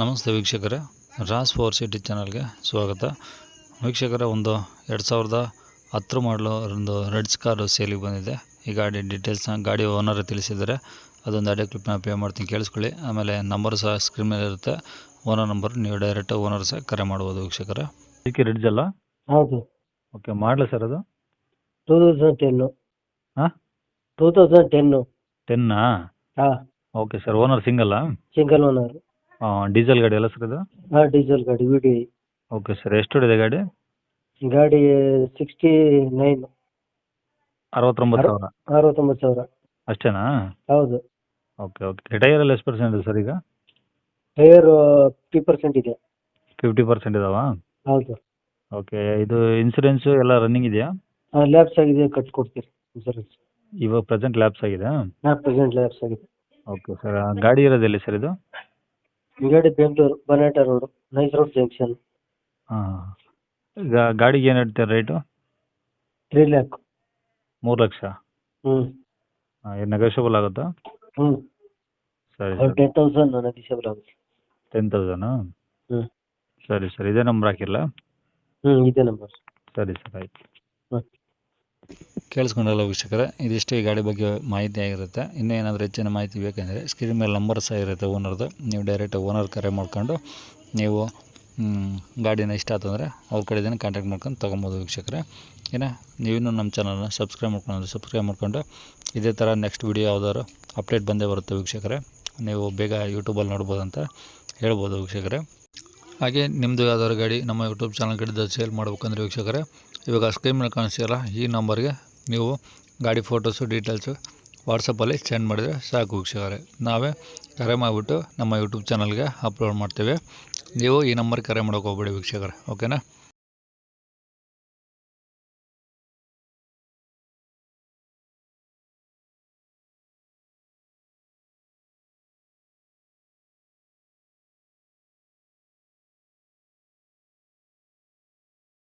ನಮಸ್ತೆ ವೀಕ್ಷಕರೇ, Raas four city ಚಾನಲ್ಗೆ ಸ್ವಾಗತ. ವೀಕ್ಷಕರೇ, ಒಂದು 2010 ಮಾಡಲು ಒಂದು ರೆಡ್ಸ್ ಕಾರು ಸೇಲಿಗೆ ಬಂದಿದೆ. ಈ ಗಾಡಿ ಡೀಟೇಲ್ಸ್ನ ಗಾಡಿ ಓನರ್ ತಿಳಿಸಿದ್ದಾರೆ. ಅದೊಂದು ಆಡಿಯೋ ಕ್ಲಿಪ್ನ ಪೇ ಮಾಡ್ತೀನಿ, ಕೇಳಿಸ್ಕೊಳ್ಳಿ. ಆಮೇಲೆ ನಂಬರ್ ಸಹ ಸ್ಕ್ರೀನ್ ಮೇಲೆ ಇರುತ್ತೆ, ಓನರ್ ನಂಬರ್. ನೀವು ಡೈರೆಕ್ಟ್ ಓನರ್ ಸಹ ಕರೆ ಮಾಡ್ಬೋದು ವೀಕ್ಷಕರೇ. ಅದಕ್ಕೆ ರೆಡ್ಸ್ ಅಲ್ಲ? ಹೌದು. ಓಕೆ, ಮಾಡಲ ಸರ್ ಅದು 2010. ಹಾಂ, 2010. 10ನಾ? ಹಾಂ, ಓಕೆ ಸರ್. ಓನರ್ ಸಿಂಗಲ್ಲಾ? Single owner. ಡೀಸೆಲ್ ಗಾಡಿ ಅಲ್ಲ ಸರ್ ಇದು? ಹಾಂ, ಡೀಸೆಲ್ ಗಾಡಿ VDI. Okay sir. ಎಷ್ಟು ಹೊಡಿದೆ ಗಾಡಿ? ಗಾಡಿ 69. 69,000 69,000. ಅಷ್ಟೇನಾ? ಹೌದು. Okay okay. ಟೈರಲ್ಲಿ ಎಷ್ಟು ಪರ್ಸೆಂಟ್ ಇದೆ ಸರ್ ಈಗ? ಟೈರ್ 50% ಇದೆ. 50% ಇದಾವ? ಹೌದು. ಓಕೆ. ಇದು ಇನ್ಸೂರೆನ್ಸು ಎಲ್ಲ ರನ್ನಿಂಗ್ ಇದೆಯಾ? ಲ್ಯಾಬ್ಸ್ ಆಗಿದೆ, ಕಟ್ಕೊಡ್ತೀರಿ ಇನ್ಸೂರೆನ್ಸ್. ಇವಾಗ ಪ್ರೆಸೆಂಟ್ ಲ್ಯಾಬ್ಸ್ ಆಗಿದೆ? ಪ್ರೆಸೆಂಟ್ ಲ್ಯಾಬ್ಸ್ ಆಗಿದೆ. Okay sir. ಗಾಡಿ ಇರೋದು ಎಲ್ಲಿ ಸರ್ ಇದು? ಗಾಡಿ Bengaluru Bannerghatta road, nice road junction. ಹಾಂ. ಈಗ ಗಾಡಿಗೆ ಏನು ಹೇಳ್ತೀರ ರೇಟು? 3 lakh. 3 ಲಕ್ಷ? ಹ್ಞೂ ಏನು ನೆಗೋಷಿಯಬಲ್ ಆಗುತ್ತಾ? ಹ್ಞೂ ಸರಿ ಸರ್. 10,000 ನೆಗೋಷಿಯಬಲ್ ಆಗುತ್ತೆ. 10,000? ಹ್ಞೂ ಸರಿ ಸರ್. ಇದೇ ನಂಬರ್ ಹಾಕಿರಲ್ಲ? ಇದೇ ನಂಬರ್. ಸರಿ ಸರ್, ಆಯಿತು. ಹ್ಞೂ ಕೇಳಿಸ್ಕೊಂಡಲ್ಲ ವೀಕ್ಷಕರೇ, ಇದಿಷ್ಟು ಈ ಗಾಡಿ ಬಗ್ಗೆ ಮಾಹಿತಿ ಆಗಿರುತ್ತೆ. ಇನ್ನೂ ಏನಾದರೂ ಹೆಚ್ಚಿನ ಮಾಹಿತಿ ಬೇಕೆಂದರೆ ಸ್ಕ್ರೀನ್ ಮೇಲೆ ನಂಬರ್ ಸಹ ಇರುತ್ತೆ ಓನರ್ದು. ನೀವು ಡೈರೆಕ್ಟ್ ಓನರ್ ಕರೆ ಮಾಡ್ಕೊಂಡು ನೀವು ಗಾಡಿನ ಇಷ್ಟ ಆತಂದರೆ ಅವ್ರ ಕಡೆಯಿಂದ ಕಾಂಟ್ಯಾಕ್ಟ್ ಮಾಡ್ಕೊಂಡು ತೊಗೊಬೋದು ವೀಕ್ಷಕರೇ. ಏನೇ ನೀವಿನ್ನೂ ನಮ್ಮ ಚಾನಲ್ನ ಸಬ್ಸ್ಕ್ರೈಬ್ ಮಾಡ್ಕೊಂಡು ಇದೇ ಥರ ನೆಕ್ಸ್ಟ್ ವಿಡಿಯೋ ಯಾವ್ದಾದ್ರು ಅಪ್ಡೇಟ್ ಬಂದೇ ಬರುತ್ತೆ ವೀಕ್ಷಕರೇ. ನೀವು ಬೇಗ ಯೂಟ್ಯೂಬಲ್ಲಿ ನೋಡ್ಬೋದು ಅಂತ ಹೇಳ್ಬೋದು ವೀಕ್ಷಕರೇ. ಹಾಗೆ ನಿಮ್ಮದು ಯಾವ್ದಾದ್ರು ಗಾಡಿ ನಮ್ಮ ಯೂಟ್ಯೂಬ್ ಚಾನಲ್ ಕಡೆದು ಸೇಲ್ ಮಾಡ್ಬೇಕಂದ್ರೆ ವೀಕ್ಷಕರೇ, ಇವಾಗ ಸ್ಕ್ರೀನ್ ಮೇಲೆ ಕಾಣಿಸ್ತಿಲ್ಲ ಈ ನಂಬರ್ಗೆ ನೀವು ಗಾಡಿ ಫೋಟೋಸು ಡೀಟೇಲ್ಸು ವಾಟ್ಸಪ್ಪಲ್ಲಿ ಸೆಂಡ್ ಮಾಡಿದರೆ ಸಾಕು ವೀಕ್ಷಕರೇ. ನಾವೇ ಕರೆ ಮಾಡಿಬಿಟ್ಟು ನಮ್ಮ ಯೂಟ್ಯೂಬ್ ಚಾನಲ್ಗೆ ಅಪ್ಲೋಡ್ ಮಾಡ್ತೇವೆ. ನೀವು ಈ ನಂಬರ್ಗೆ ಕರೆ ಮಾಡೋಕೆ ಹೋಗ್ಬೇಡಿ ವೀಕ್ಷಕರೇ, ಓಕೆನಾ?